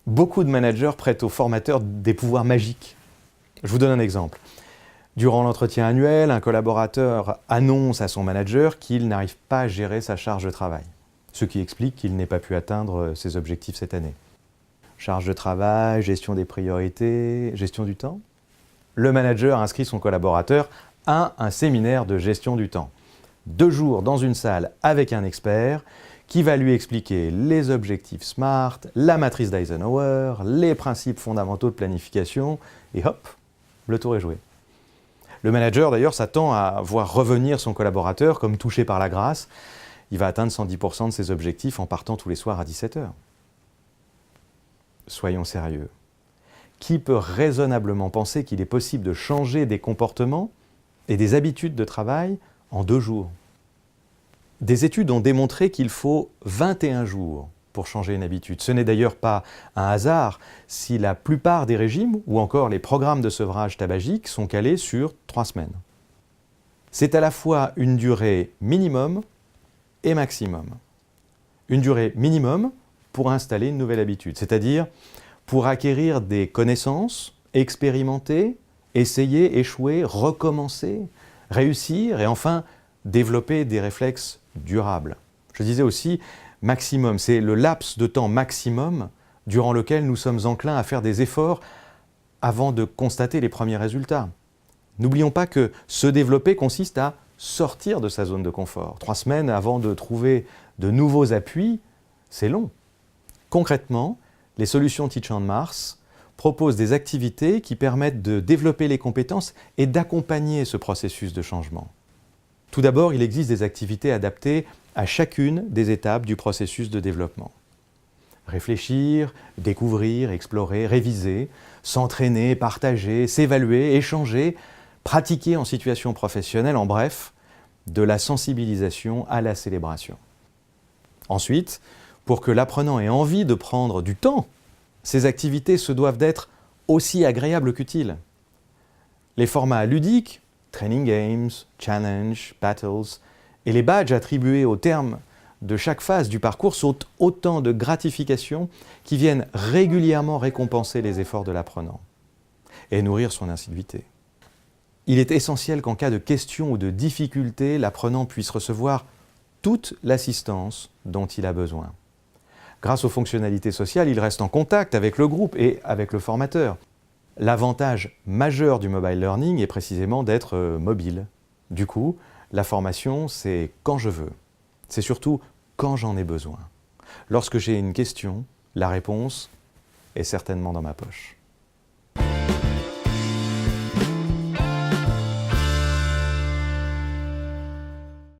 Beaucoup de managers prêtent aux formateurs des pouvoirs magiques. Je vous donne un exemple. Durant l'entretien annuel, un collaborateur annonce à son manager qu'il n'arrive pas à gérer sa charge de travail, ce qui explique qu'il n'ait pas pu atteindre ses objectifs cette année. Charge de travail, gestion des priorités, gestion du temps. Le manager inscrit son collaborateur à un séminaire de gestion du temps. 2 jours dans une salle avec un expert qui va lui expliquer les objectifs SMART, la matrice d'Eisenhower, les principes fondamentaux de planification, et hop, le tour est joué. Le manager, d'ailleurs, s'attend à voir revenir son collaborateur comme touché par la grâce. Il va atteindre 110% de ses objectifs en partant tous les soirs à 17 h. Soyons sérieux. Qui peut raisonnablement penser qu'il est possible de changer des comportements et des habitudes de travail en 2 jours? Des études ont démontré qu'il faut 21 jours pour changer une habitude. Ce n'est d'ailleurs pas un hasard si la plupart des régimes ou encore les programmes de sevrage tabagique sont calés sur 3 semaines. C'est à la fois une durée minimum et maximum. Une durée minimum pour installer une nouvelle habitude, c'est-à-dire pour acquérir des connaissances, expérimenter, essayer, échouer, recommencer, réussir et enfin développer des réflexes durables. Je disais aussi maximum, c'est le laps de temps maximum durant lequel nous sommes enclins à faire des efforts avant de constater les premiers résultats. N'oublions pas que se développer consiste à sortir de sa zone de confort. 3 semaines avant de trouver de nouveaux appuis, c'est long. Concrètement, les solutions Teach on Mars proposent des activités qui permettent de développer les compétences et d'accompagner ce processus de changement. Tout d'abord, il existe des activités adaptées à chacune des étapes du processus de développement. Réfléchir, découvrir, explorer, réviser, s'entraîner, partager, s'évaluer, échanger, pratiquer en situation professionnelle, en bref, de la sensibilisation à la célébration. Ensuite, pour que l'apprenant ait envie de prendre du temps, ces activités se doivent d'être aussi agréables qu'utiles. Les formats ludiques, training games, challenge, battles, et les badges attribués au terme de chaque phase du parcours sont autant de gratifications qui viennent régulièrement récompenser les efforts de l'apprenant et nourrir son assiduité. Il est essentiel qu'en cas de questions ou de difficultés, l'apprenant puisse recevoir toute l'assistance dont il a besoin. Grâce aux fonctionnalités sociales, il reste en contact avec le groupe et avec le formateur. L'avantage majeur du mobile learning est précisément d'être mobile. Du coup, la formation, c'est quand je veux. C'est surtout quand j'en ai besoin. Lorsque j'ai une question, la réponse est certainement dans ma poche.